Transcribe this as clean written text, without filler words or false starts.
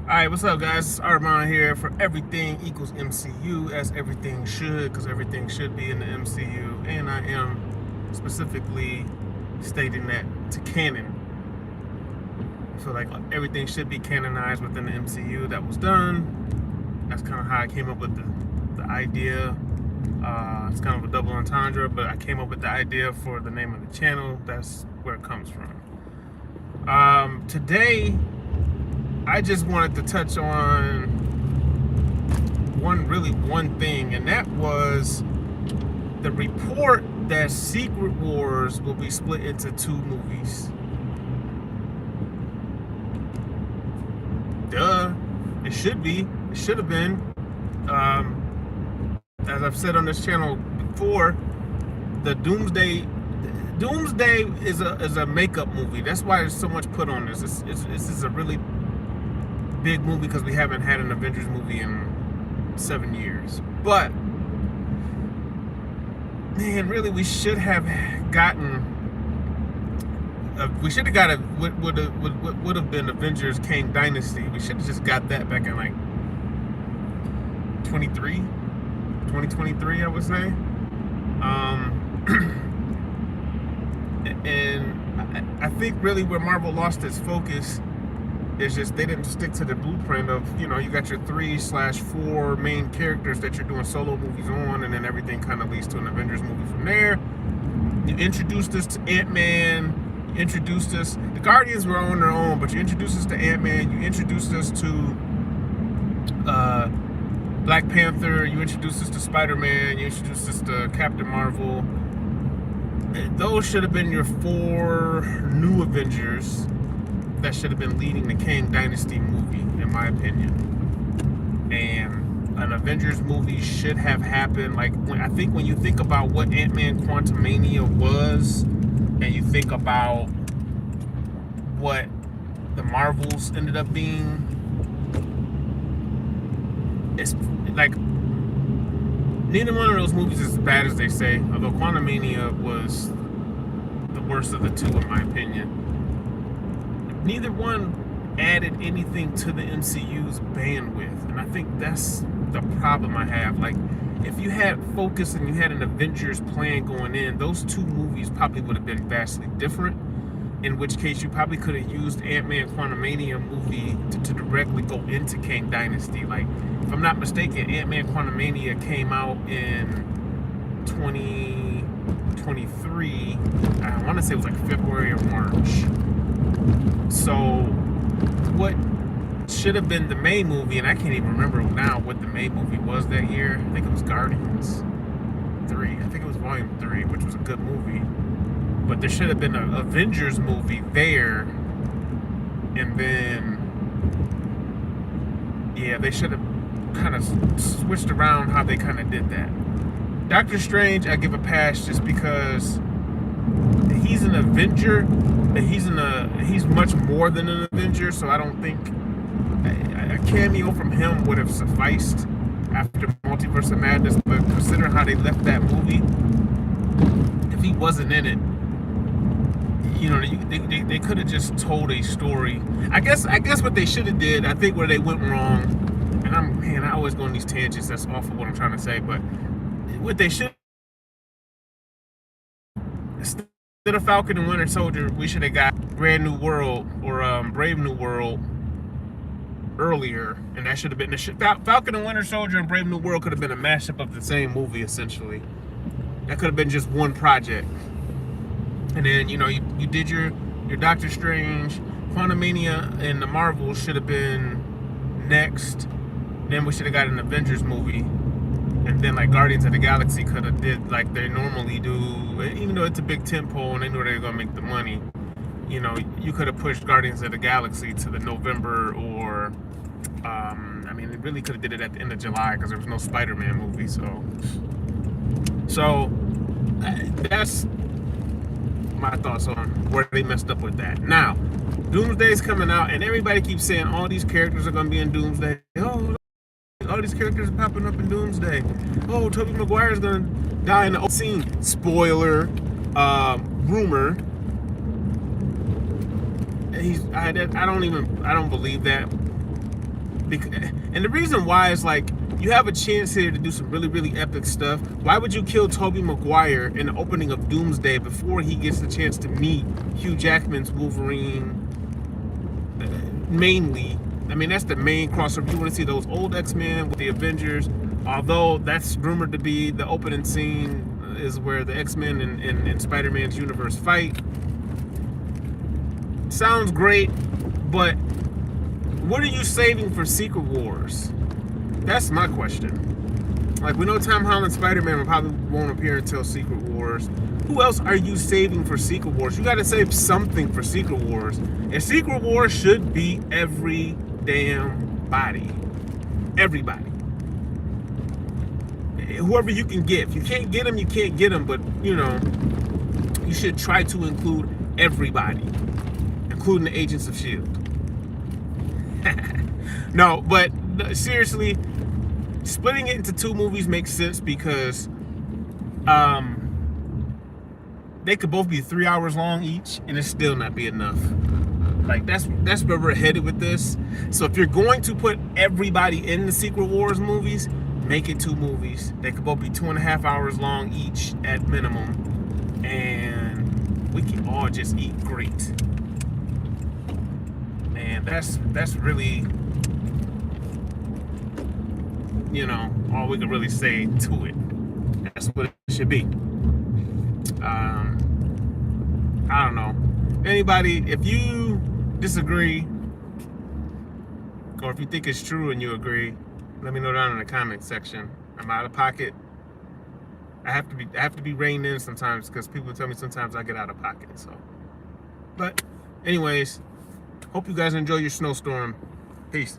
Alright, what's up, guys? Armand here for Everything Equals MCU, as everything should, because everything should be in the MCU, and I am specifically stating that to canon. I feel like everything should be canonized within the MCU. That was done. That's kind of how I came up with the idea. It's kind of a double entendre, but I came up with the idea for the name of the channel. That's where it comes from. Today, I just wanted to touch on one thing, and that was the report that Secret Wars will be split into two movies. Duh. It should be. It should have been. As I've said on this channel before, the Doomsday is a makeup movie. That's why there's so much put on this. This is a really big movie because we haven't had an Avengers movie in 7 years. But man, really, we should have gotten. We should have got what would have been Avengers Kang Dynasty. We should have just got that back in like 2023, I would say. And I think really where Marvel lost its focus is just they didn't stick to the blueprint of, you got your 3/4 main characters that you're doing solo movies on, and then everything kind of leads to an Avengers movie from there. You introduced us to Ant-Man. You introduced us. The Guardians were on their own, but you introduced us to Ant-Man. You introduced us to Black Panther. You introduced us to Spider-Man. You introduced us to Captain Marvel. Those should have been your 4 new Avengers that should have been leading the Kang Dynasty movie, in my opinion. And an Avengers movie should have happened. Like, I think when you think about what Ant-Man Quantumania was, and you think about what the Marvels ended up being, it's like neither one of those movies is as bad as they say. Although Quantumania was the worst of the two, in my opinion. Neither one added anything to the MCU's bandwidth, and I think that's the problem I have. Like, if you had focus and you had an Avengers plan going in, those two movies probably would have been vastly different. In which case, you probably could have used Ant-Man Quantumania movie to directly go into Kang Dynasty. Like, if I'm not mistaken, Ant-Man Quantumania came out in 2023. I want to say it was like February or March. So, what should have been the main movie, and I can't even remember now what the main movie was that year. I think it was Guardians 3. I think it was Volume 3, which was a good movie. But there should have been an Avengers movie there, and then, yeah, they should have kind of switched around how they kind of did that. Doctor Strange, I give a pass just because he's an Avenger, but he's much more than an Avenger, so I don't think a cameo from him would have sufficed after Multiverse of Madness. But considering how they left that movie, if he wasn't in it, they could have just told a story. I guess what they should have did, I think where they went wrong, and I always go on these tangents. That's awful what I'm trying to say, but what they should, instead of Falcon and Winter Soldier, we should have got Brand New World or Brave New World earlier, and that should have been Falcon and Winter Soldier and Brave New World could have been a mashup of the same movie essentially. That could have been just one project. And then, you did your Doctor Strange, Quantumania, and the Marvels should have been next. Then we should have got an Avengers movie. And then, like, Guardians of the Galaxy could have did like they normally do. Even though it's a big tentpole and they know they're going to make the money, you could have pushed Guardians of the Galaxy to the November or, they really could have did it at the end of July because there was no Spider-Man movie. So that's my thoughts on where they messed up with that. Now, Doomsday's coming out, and everybody keeps saying all these characters are going to be in Doomsday. Oh, all these characters are popping up in Doomsday. Oh, Tobey Maguire's going to die in the scene. Spoiler, rumor. I don't believe that. And the reason why is like, you have a chance here to do some really, really epic stuff. Why would you kill Tobey Maguire in the opening of Doomsday before he gets the chance to meet Hugh Jackman's Wolverine? Mainly, I mean, that's the main crossover. You want to see those old X-Men with the Avengers, although that's rumored to be the opening scene is where the X-Men and Spider-Man's universe fight. Sounds great, but what are you saving for Secret Wars? That's my question. Like, we know Tom Holland's Spider-Man probably won't appear until Secret Wars. Who else are you saving for Secret Wars? You got to save something for Secret Wars. And Secret Wars should be every damn body. Everybody. Whoever you can get. If you can't get them, you can't get them. But, you know, you should try to include everybody, including the Agents of S.H.I.E.L.D. No, but seriously, splitting it into 2 movies makes sense because they could both be 3 hours long each, and it still not be enough. Like, that's where we're headed with this. So if you're going to put everybody in the Secret Wars movies, make it 2 movies. They could both be 2.5 hours long each at minimum, and we can all just eat great. And that's really, you know, all we can really say to it. That's what it should be. I don't know. Anybody, if you disagree, or if you think it's true and you agree, let me know down in the comment section. I'm out of pocket. I have to be reined in sometimes because people tell me sometimes I get out of pocket. So, but anyways, hope you guys enjoy your snowstorm. Peace.